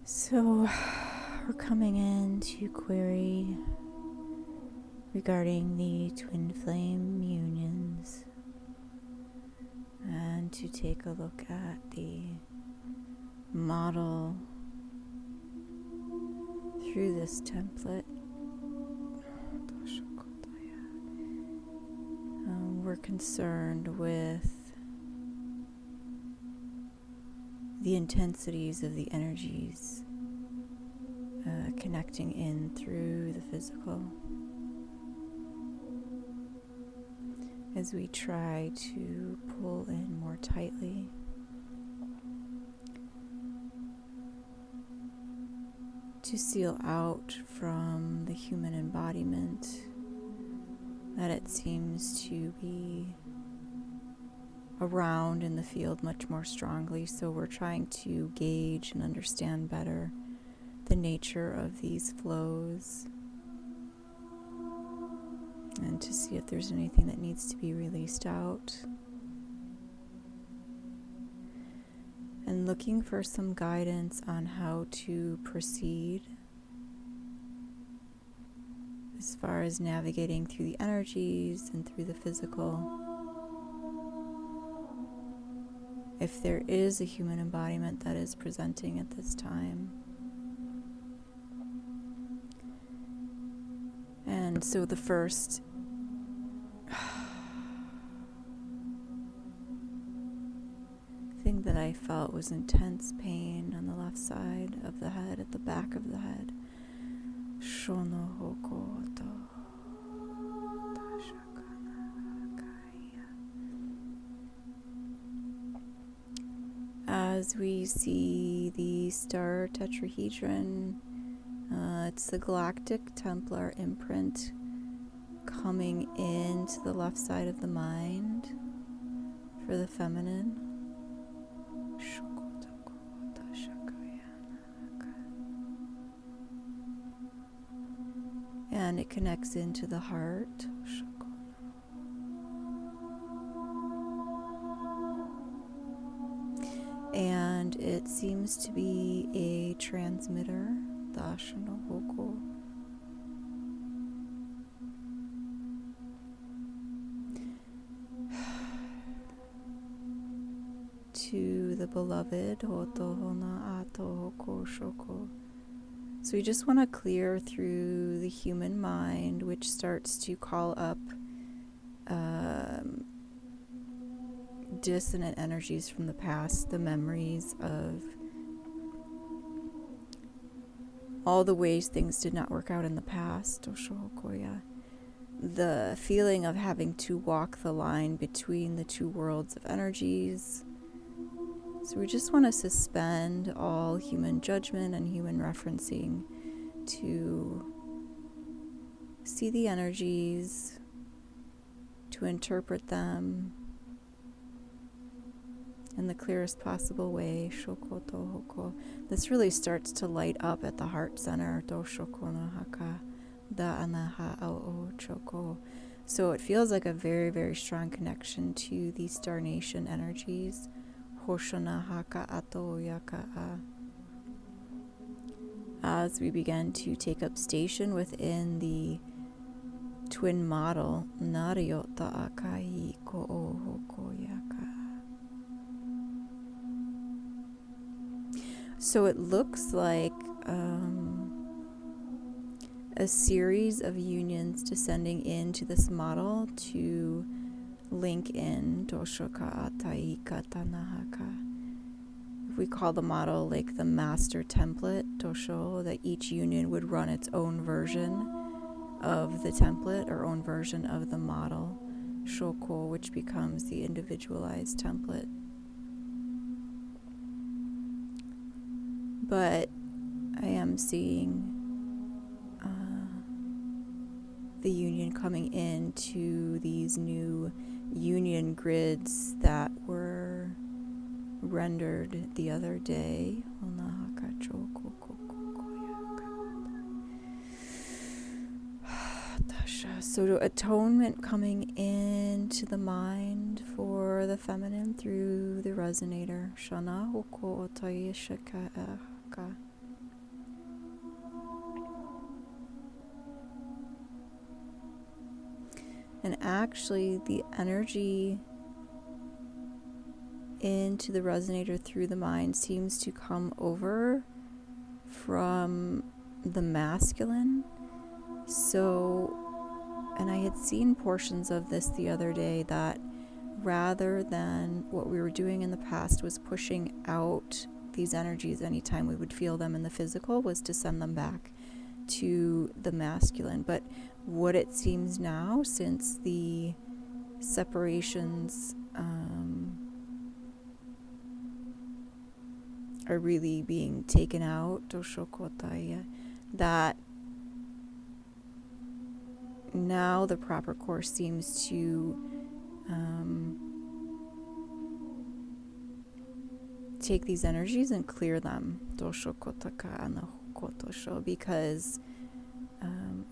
So we're coming in to query regarding the twin flame unions and to take a look at the model through this template. We're concerned with the intensities of the energies connecting in through the physical as we try to pull in more tightly. To seal out from the human embodiment that it seems to be around in the field much more strongly. So we're trying to gauge and understand better the nature of these flows and to see if there's anything that needs to be released out. And looking for some guidance on how to proceed as far as navigating through the energies and through the physical. If there is a human embodiment that is presenting at this time. And so the first thing that I felt was intense pain on the left side of the head, at the back of the head. As we see the star tetrahedron, it's the galactic Templar imprint coming into the left side of the mind for the feminine. And it connects into the heart. And it seems to be a transmitter, to the beloved. So we just want to clear through the human mind, which starts to call up dissonant energies from the past, the memories of all the ways things did not work out in the past. The feeling of having to walk the line between the two worlds of energies. So we just want to suspend all human judgment and human referencing to see the energies, to interpret them in the clearest possible way. This really starts to light up at the heart center. So it feels like a very, very strong connection to the Star Nation energies. As we begin to take up station within the twin model, so it looks like a series of unions descending into this model to link in. If we call the model like the master template, that each union would run its own version of the template or own version of the model, which becomes the individualized template. But I am seeing the union coming into these new union grids that were rendered the other day. So atonement coming into the mind for the feminine through the resonator. And actually, the energy into the resonator through the mind seems to come over from the masculine. So, and I had seen portions of this the other day, that rather than what we were doing in the past was pushing out these energies anytime we would feel them in the physical, was to send them back to the masculine. But what it seems now, since the separations are really being taken out, that now the proper course seems to take these energies and clear them, because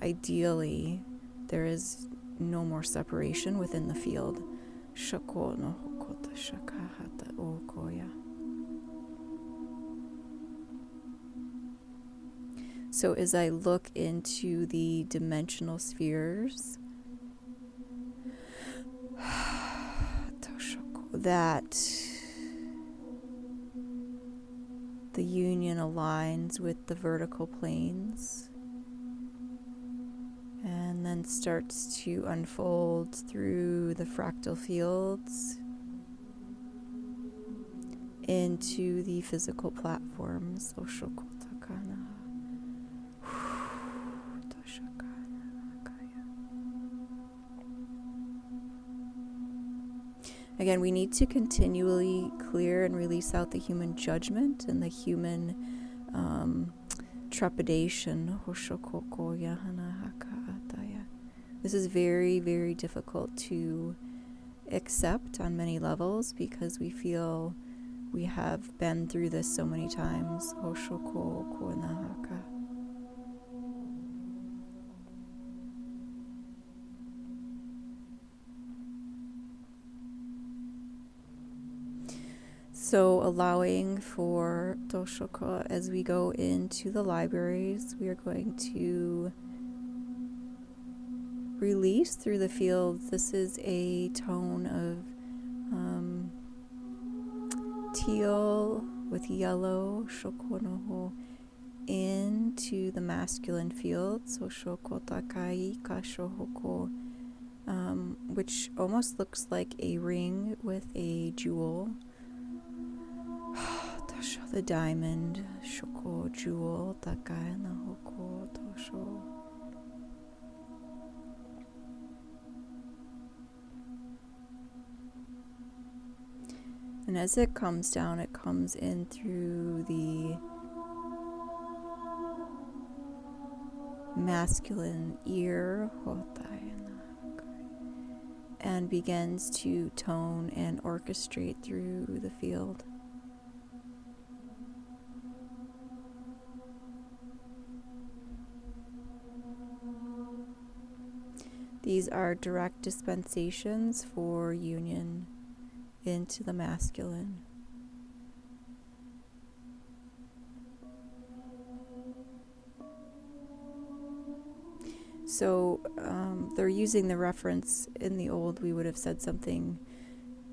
ideally there is no more separation within the field. So as I look into the dimensional spheres, that the union aligns with the vertical planes and then starts to unfold through the fractal fields into the physical platforms. Again, we need to continually clear and release out the human judgment and the human trepidation. This is very, very difficult to accept on many levels because we feel we have been through this so many times. So allowing for Toshoko as we go into the libraries, we are going to release through the fields. This is a tone of teal with yellow, shokonoho, into the masculine field, so shokotakai kashohoko, which almost looks like a ring with a jewel. The diamond, shoko, jewel, takai na hoko, tosho. And as it comes down, it comes in through the masculine ear, and begins to tone and orchestrate through the field. These are direct dispensations for union into the masculine. So they're using the reference. In the old, we would have said something.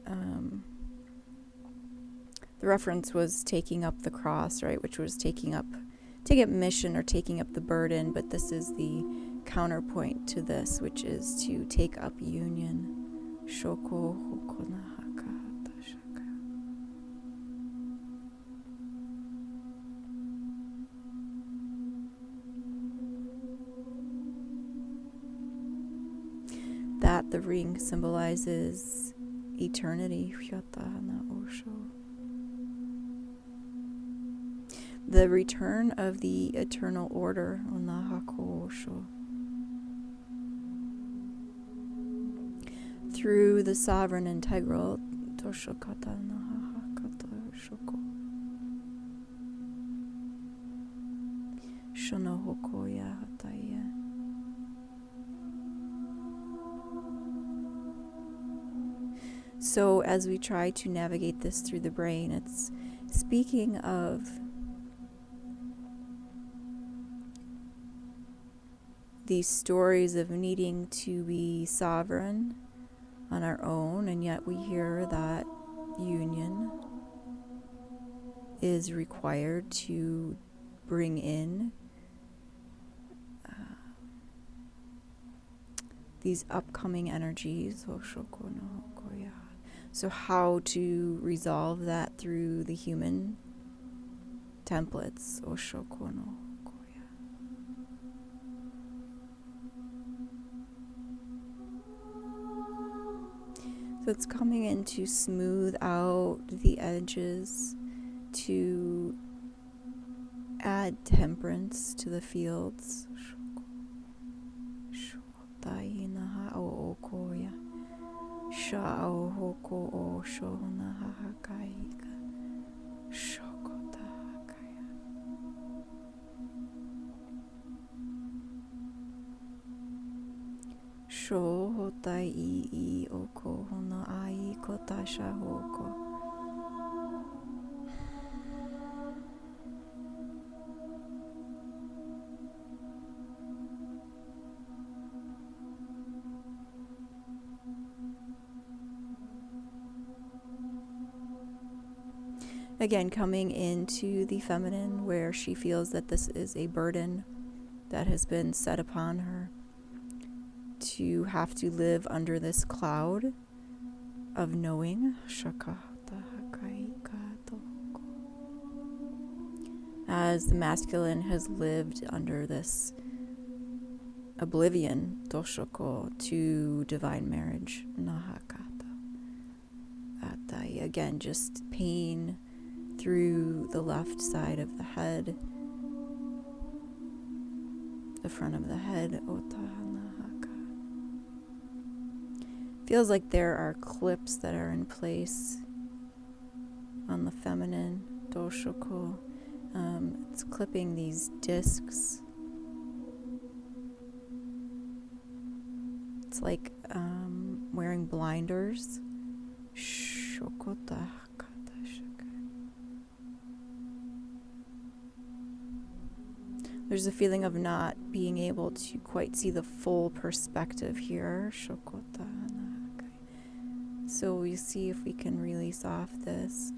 The reference was taking up the cross, right? Which was taking up mission or taking up the burden. But this is the counterpoint to this, which is to take up union. Shoko hokonahaka tashaka. That the ring symbolizes eternity. The return of the eternal order. Through the sovereign integral. Shonohokoya hataya. So as we try to navigate this through the brain, it's speaking of these stories of needing to be sovereign on our own, and yet we hear that union is required to bring in these upcoming energies. So how to resolve that through the human templates. So it's coming in to smooth out the edges, to add temperance to the fields. Again, coming into the feminine, where she feels that this is a burden that has been set upon her, to have to live under this cloud of knowing. As the masculine has lived under this oblivion, to divine marriage. Again, just pain through the left side of the head, the front of the head. Feels like there are clips that are in place on the feminine, doshoko. It's clipping these discs. It's like wearing blinders. There's a feeling of not being able to quite see the full perspective here. So we see if we can release off this.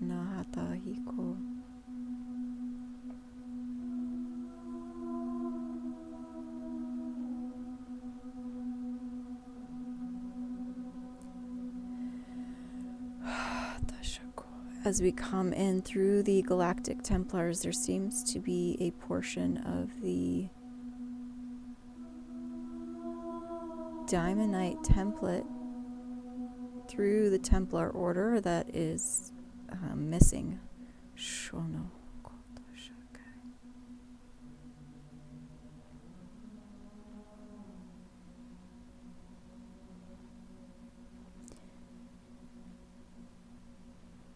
As we come in through the galactic Templars, there seems to be a portion of the Diamondite template through the Templar order that is missing.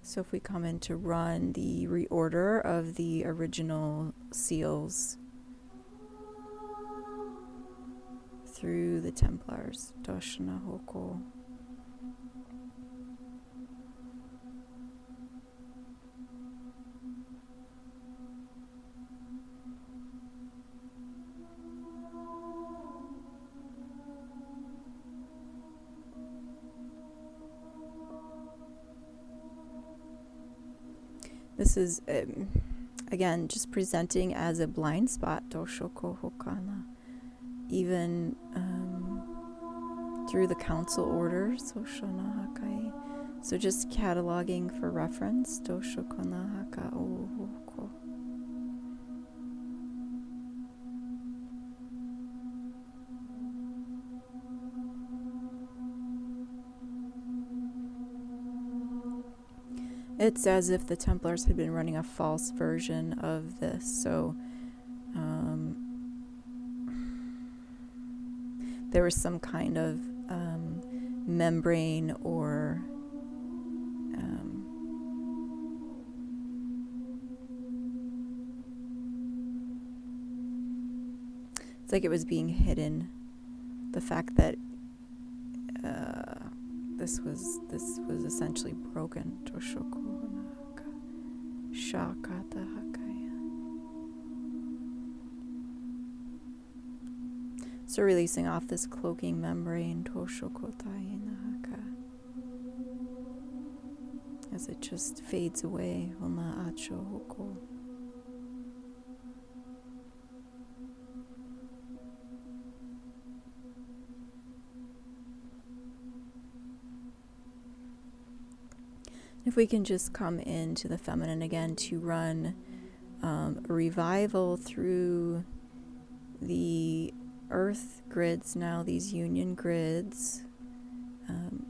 So if we come in to run the reorder of the original seals through the Templars, Doshna Hoko. This is, again, just presenting as a blind spot, Doshoko Hokana, even through the council orders, Oshona Hakai. So just cataloging for reference, Doshokona Haka Ohoko. It's as if the Templars had been running a false version of this. So there was some kind of membrane or it's like it was being hidden. The fact that this was essentially broken. So releasing off this cloaking membrane, Toshokotai Nahaka, as it just fades away. Ona Acho Hoko. If we can just come into the feminine again to run a revival through the earth grids now, these union grids.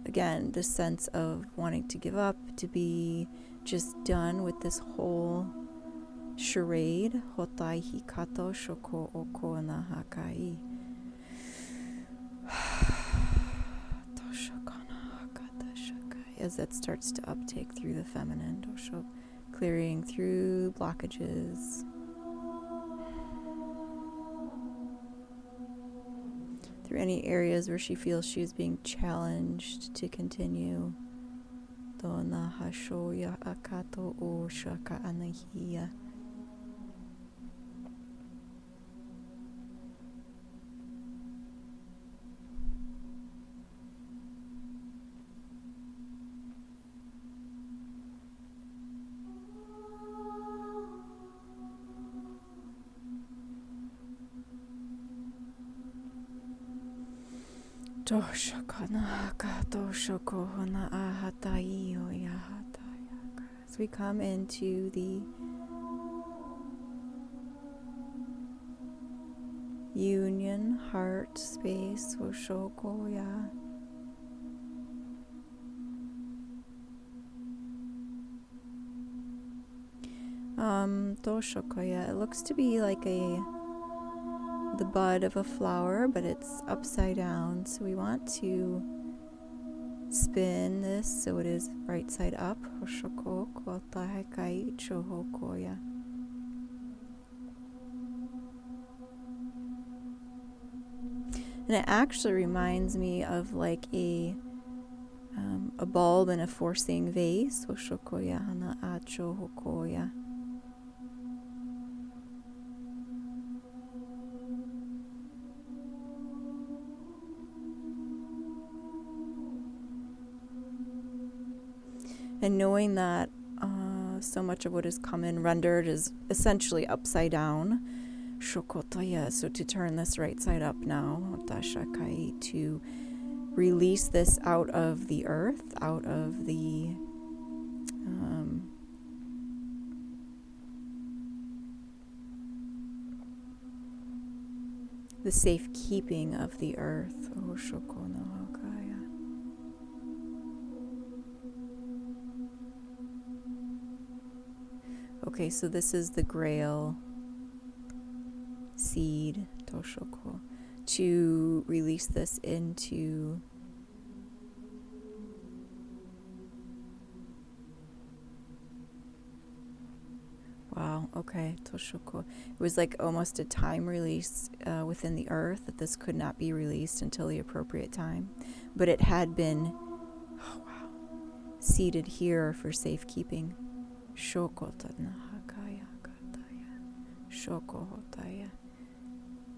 Again, this sense of wanting to give up, to be just done with this whole charade. Hotai hikato shoko oko na hakai. As that starts to uptake through the feminine, dosho, clearing through blockages, through any areas where she feels she is being challenged to continue. Dona hashoya akato o shaka anahiya. As we come into the union heart space, Oshokoya. Toshokoya. It looks to be like the bud of a flower, but it's upside down. So we want to spin this so it is right side up. Hoshoko kota hekai chohokoya. And it actually reminds me of like a bulb in a forcing vase. Hoshokoya hana acho hokoya. And knowing that so much of what has come in rendered is essentially upside down. Shokotoya. So to turn this right side up now, Dashakai, to release this out of the earth, out of the safekeeping of the earth. Okay, so this is the grail seed, Toshoko, to release this into wow, okay, Toshoko. It was like almost a time release within the earth that this could not be released until the appropriate time. But it had been, oh wow, seeded here for safekeeping. Shokota nahakaya kataya. Shokohotaya.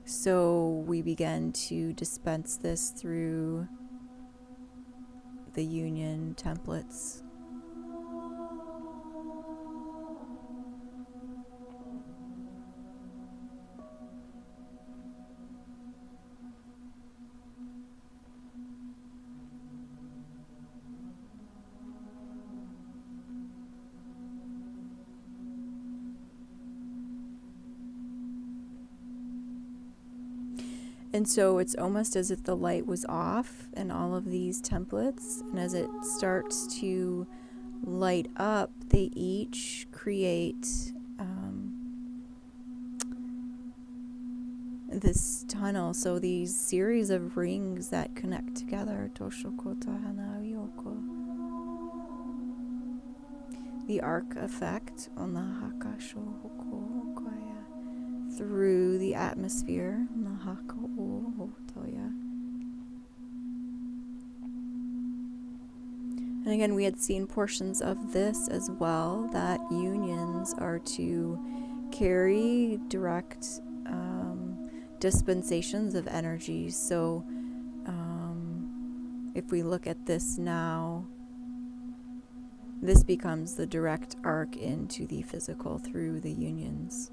So we began to dispense this through the union templates. And so it's almost as if the light was off in all of these templates. And as it starts to light up, they each create this tunnel. So these series of rings that connect together. The arc effect on the Hakasho through the atmosphere. And again, we had seen portions of this as well, that unions are to carry direct dispensations of energy. So if we look at this now, this becomes the direct arc into the physical through the unions.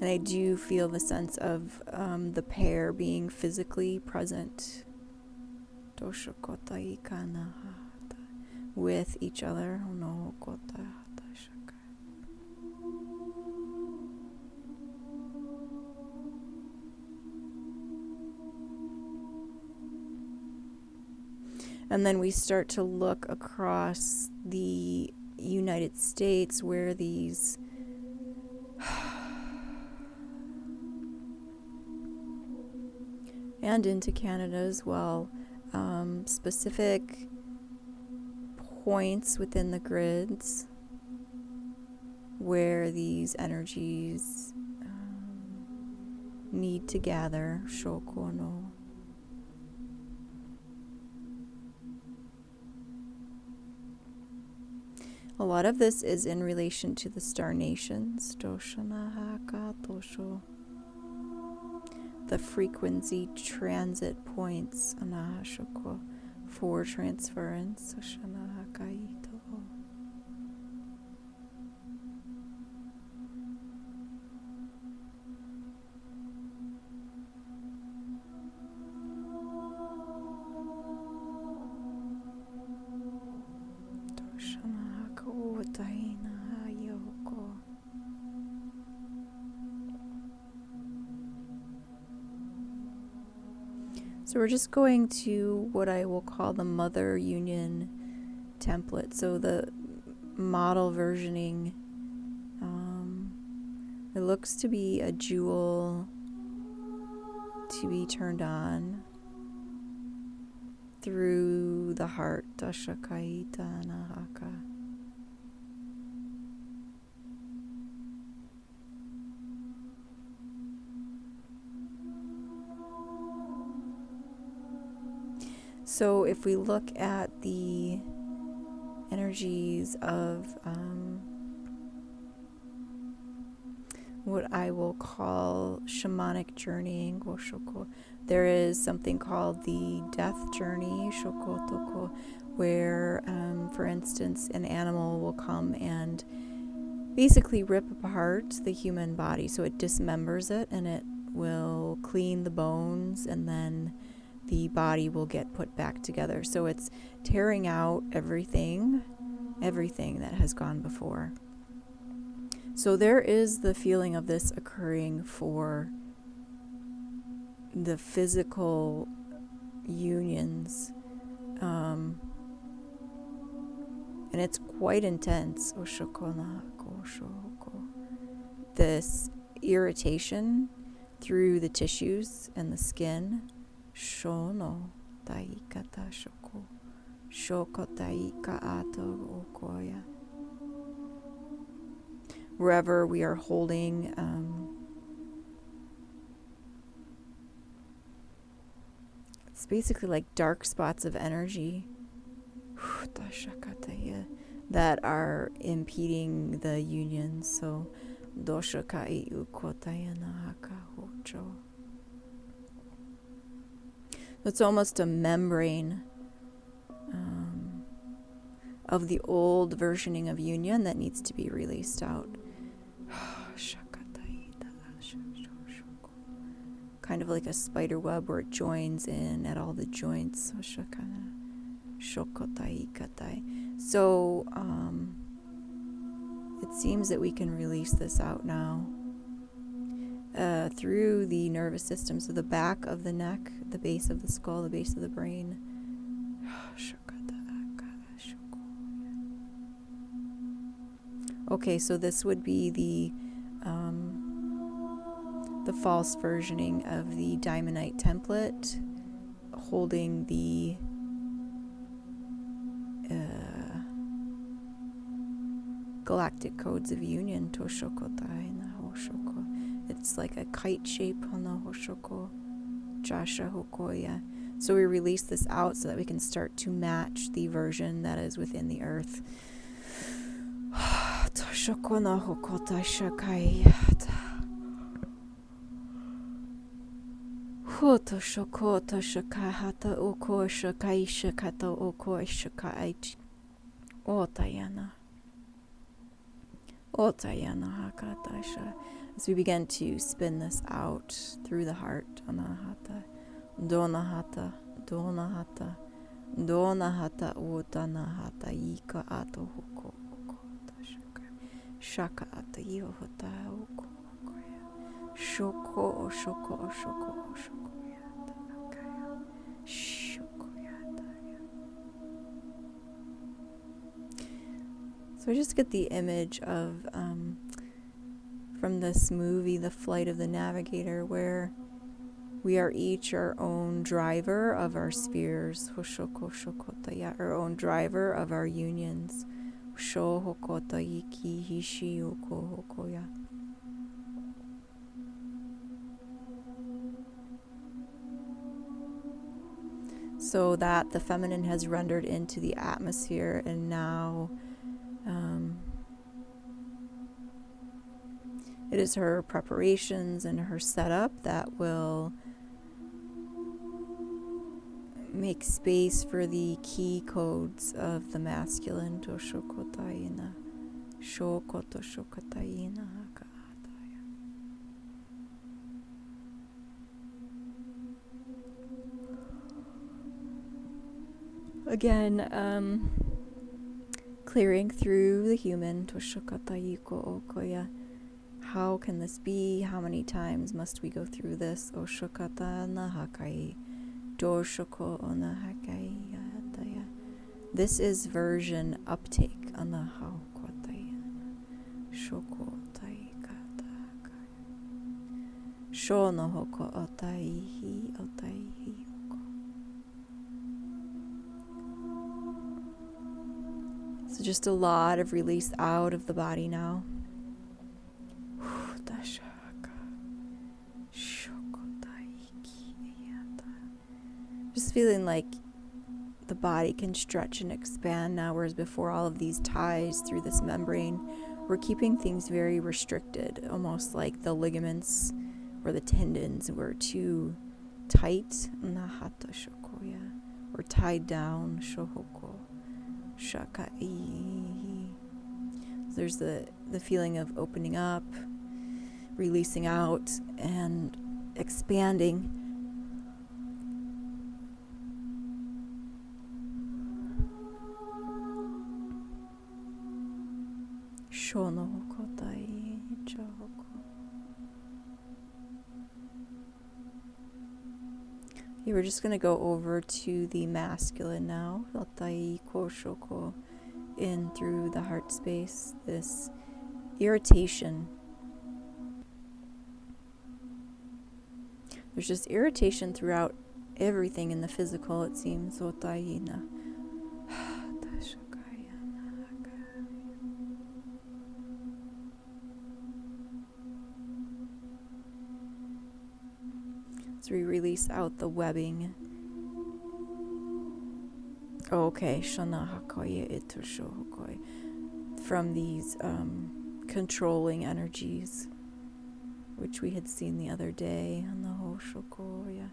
And I do feel the sense of the pair being physically present with each other. And then we start to look across the United States where these and into Canada as well, specific points within the grids where these energies need to gather. Shokono. A lot of this is in relation to the star nations. Doshanahaka Tosho. The frequency transit points anahashoko for transference. Shanahakaito. Doshanahako Taina Yoko. So we're just going to what I will call the Mother Union template. So the model versioning, it looks to be a jewel to be turned on through the heart. Dashakaita Nahaka. So if we look at the energies of what I will call shamanic journeying, there is something called the death journey, where, for instance, an animal will come and basically rip apart the human body. So it dismembers it and it will clean the bones, and then the body will get put back together. So it's tearing out everything that has gone before. So there is the feeling of this occurring for the physical unions. And it's quite intense. This irritation through the tissues and the skin. Shono taikata shoko. Shoko taika ato okoya. Wherever we are holding it's basically like dark spots of energy that are impeding the union. So doshakai ukotaya nahaka hocho. It's almost a membrane of the old versioning of union that needs to be released out. Kind of like a spider web where it joins in at all the joints. So it seems that we can release this out now through the nervous system. So the back of the neck, the base of the skull, the base of the brain. Okay, so this would be the false versioning of the diamondite template, holding the galactic codes of union. It's like a kite shape on the hoshoko, jasha hokoya. So we release this out so that we can start to match the version that is within the earth. Toshoko no hokota shakai. Hoto shokota shakahata oko shakai shakata oko shakai otayana. Otayana hakatasha. As we begin to spin this out through the heart, anahata, donahata, donahata, donahata, otanahata, ika ato hoko, shaka ata yohota oko, shoko, shoko, shoko, shoko, yata, shoko, yata. So I just get the image of from this movie, The Flight of the Navigator, where we are each our own driver of our spheres, our own driver of our unions. So that the feminine has rendered into the atmosphere, and now it is her preparations and her setup that will make space for the key codes of the masculine. Toshokotayina, shokotoshokotayina hakaataya. Again, clearing through the human. Toshokotayiko okoya. How can this be? How many times must we go through this? Oshokata nahakai. Doshoko onahakai yataya. This is version uptake. Anahaukotaya. Shoko taikata. Shonohoko otaihi otaihi. So just a lot of release out of the body now. Just feeling like the body can stretch and expand now, whereas before all of these ties through this membrane were keeping things very restricted, almost like the ligaments or the tendons were too tight, nahata shokoya, or tied down, shohoko, shakai. There's the feeling of opening up, releasing out, and expanding. Shonohokotai chahoko. Okay, we're just going to go over to the masculine now. Hotai koshoko. In through the heart space, this irritation. There's just irritation throughout everything in the physical, it seems. Otayina. So we release out the webbing. Oh, okay, from these controlling energies, which we had seen the other day on the Hoshokoya.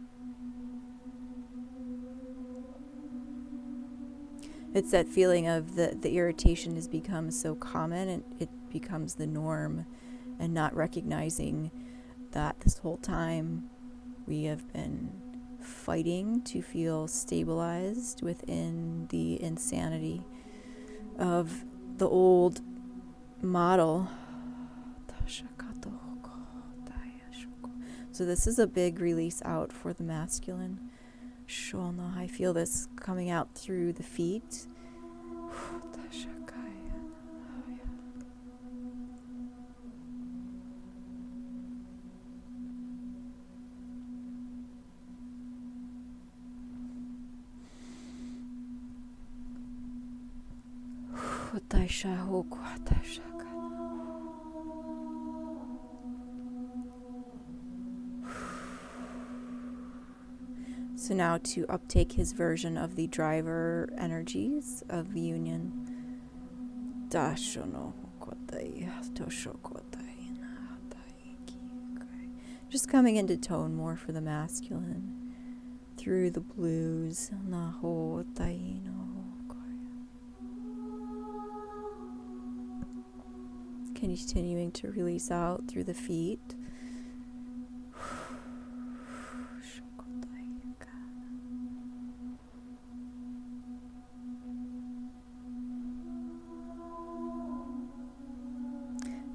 It's that feeling of the irritation has become so common and it becomes the norm, and not recognizing that this whole time we have been fighting to feel stabilized within the insanity of the old model. So this is a big release out for the masculine. I feel this coming out through the feet. So now to uptake his version of the driver energies of the union. Just coming into tone more for the masculine through the blues. Continuing to release out through the feet.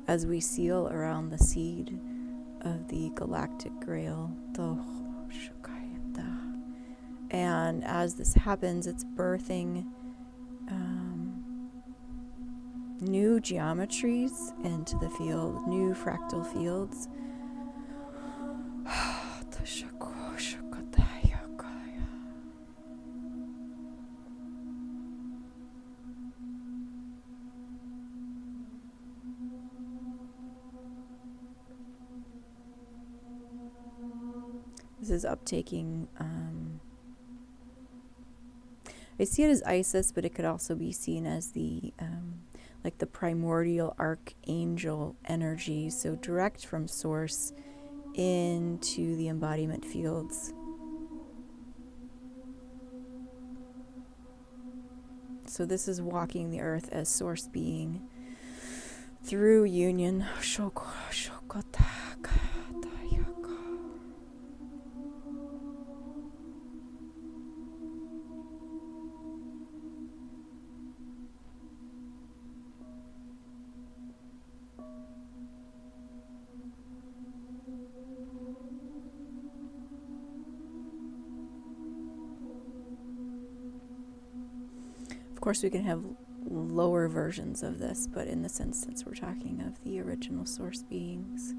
As we seal around the seed of the galactic grail. And as this happens, it's birthing new geometries into the field, new fractal fields. This is uptaking, I see it as Isis, but it could also be seen as the, like the primordial archangel energy, so direct from source into the embodiment fields. So this is walking the earth as source being through union. Of course, we can have lower versions of this, but in this instance, we're talking of the original source beings.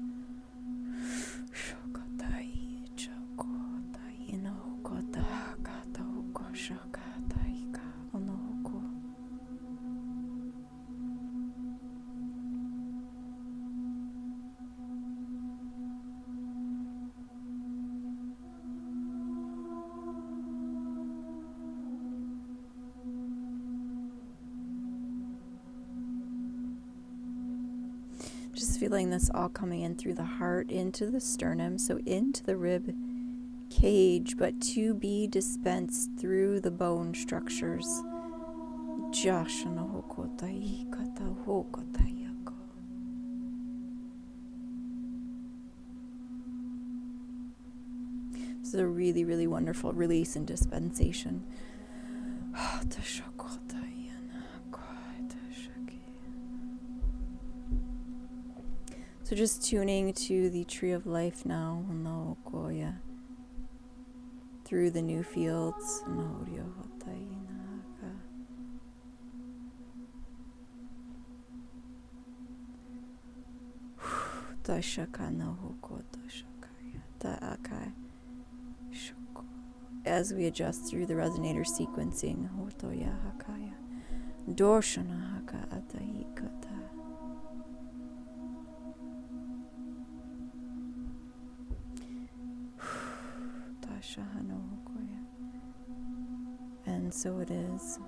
Just feeling this all coming in through the heart, into the sternum, so into the rib cage, but to be dispensed through the bone structures. This is a really, really wonderful release and dispensation. So just tuning to the tree of life now, through the new fields. As we adjust through the resonator sequencing. And so it is.